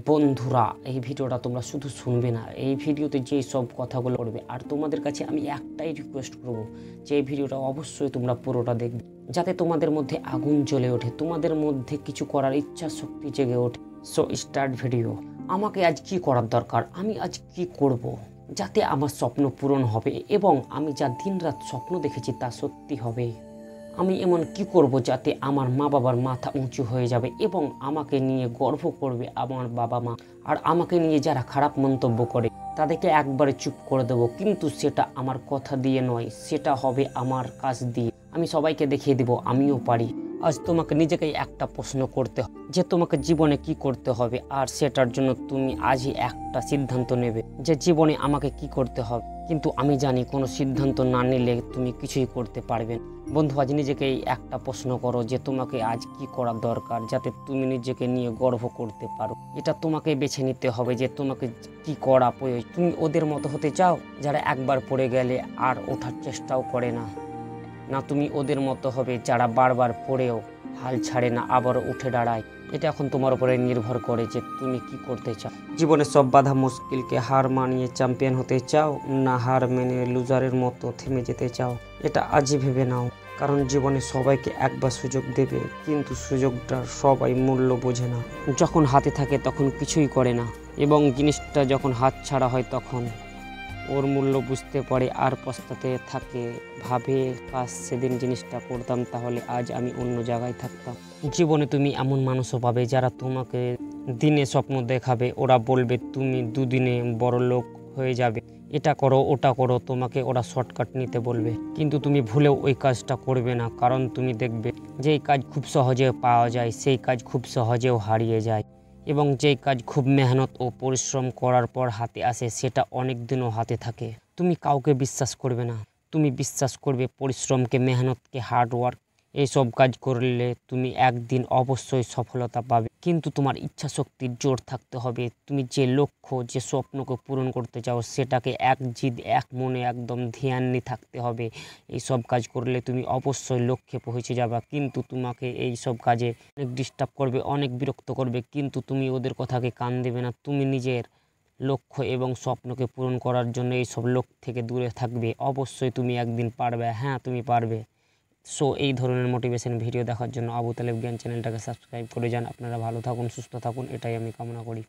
বন্ধুরা, এই ভিডিওটা তোমরা শুধু শুনবে না, এই ভিডিওতে যে সব কথাগুলো করবে, আর তোমাদের কাছে আমি একটাই রিকোয়েস্ট করব যে এই ভিডিওটা অবশ্যই তোমরা পুরোটা দেখবে, যাতে তোমাদের মধ্যে আগুন জ্বলে ওঠে, তোমাদের মধ্যে কিছু করার ইচ্ছা শক্তি জেগে ওঠে। So start video. আমাকে আজ কি করার দরকার, আমি আজ কি করব যাতে আমার স্বপ্ন পূরণ হবে এবং আমি যা দিনরাত স্বপ্ন দেখেছি তা সত্যি হবে। আমি এমন কি করব যাতে আমার মা বাবার মাথা উঁচু হয়ে যাবে এবং আমাকে নিয়ে গর্ব করবে আমার বাবা মা। আর আমাকে নিয়ে যারা খারাপ মন্তব্য করে তাদেরকে একবারে চুপ করে দেবো, কিন্তু সেটা আমার কথা দিয়ে নয়, সেটা হবে আমার কাজ দিয়ে। আমি সবাইকে দেখিয়ে দেব আমিও পারি। আজ তোমাকে নিজেকেই একটা প্রশ্ন করতে হবে যে তোমাকে জীবনে কি করতে হবে, আর সেটার জন্য তুমি আজই একটা সিদ্ধান্ত নেবে যে জীবনে আমাকে কি করতে হবে। কিন্তু আমি জানি কোনো সিদ্ধান্ত না নিলে তুমি কিছুই করতে পারবে না। বন্ধু, আজ নিজেকে একটা প্রশ্ন করো যে তোমাকে আজ কি করা দরকার যাতে তুমি নিজেকে নিয়ে গর্ব করতে পারো। এটা তোমাকে বেছে নিতে হবে যে তোমাকে কি করা প্রয়োজন। তুমি ওদের মতো হতে চাও যারা একবার পড়ে গেলে আর ওঠার চেষ্টাও করে না, না তুমি ওদের মতো হবে যারা বারবার পড়েও হাল ছাড়ে না, আবারও উঠে দাঁড়ায়। এটা এখন তোমার উপরে নির্ভর করে যে তুমি কি করতে চাও। জীবনে সব বাধা মুশকিলকে হার মানিয়ে চ্যাম্পিয়ন হতে চাও, না হার মেনে লুজারের মতো থেমে যেতে চাও। এটা আজই ভেবে নাও, কারণ জীবনে সবাইকে একবার সুযোগ দেবে, কিন্তু সুযোগটার সবাই মূল্য বোঝে না। যখন হাতে থাকে তখন কিছুই করে না, এবং জিনিসটা যখন হাত ছাড়া হয় তখন ওর মূল্য বুঝতে পারে আর পস্তাতে থাকে। ভাবে কাজ সেদিন জিনিসটা করতাম তাহলে আজ আমি অন্য জায়গায় থাকতাম। জীবনে তুমি এমন মানুষও পাবে যারা তোমাকে দিনে স্বপ্ন দেখাবে, ওরা বলবে তুমি দুদিনে বড় লোক হয়ে যাবে, এটা করো ওটা করো, তোমাকে ওরা শর্টকাট নিতে বলবে। কিন্তু তুমি ভুলেও ওই কাজটা করবে না, কারণ তুমি দেখবে যেই কাজ খুব সহজে পাওয়া যায় সেই কাজ খুব সহজেও হারিয়ে যায়, এবং যেই কাজ খুব মেহনত ও পরিশ্রম করার পর হাতে আসে সেটা অনেক দিনও হাতে থাকে। তুমি কাউকে বিশ্বাস করবে না, তুমি বিশ্বাস করবে পরিশ্রমকে, মেহনতকে, হার্ডওয়ার্ক। এইসব কাজ করলে তুমি একদিন অবশ্যই সফলতা পাবে, কিন্তু তোমার ইচ্ছা শক্তির জোর থাকতে হবে। তুমি যে লক্ষ্য, যে স্বপ্নকে পূরণ করতে চাও সেটাকে এক জিদ এক মনে একদম ধ্যান নিয়ে থাকতে হবে। এই সব কাজ করলে তুমি অবশ্যই লক্ষ্যে পৌঁছে যাবে, কিন্তু তোমাকে এই সব কাজে অনেক ডিস্টার্ব করবে, অনেক বিরক্ত করবে, কিন্তু তুমি ওদের কথাকে কান দেবে না। তুমি নিজের লক্ষ্য এবং স্বপ্নকে পূরণ করার জন্য এই সব লক্ষ্য থেকে দূরে থাকবে। অবশ্যই তুমি একদিন পারবে, হ্যাঁ তুমি পারবে। সো এই ধরনের মোটিভেশন ভিডিও দেখার জন্য আবু তালেব জ্ঞান চ্যানেলটাকে সাবস্ক্রাইব করে যান। আপনারা ভালো থাকুন, সুস্থ থাকুন, এটাই আমি কামনা করি।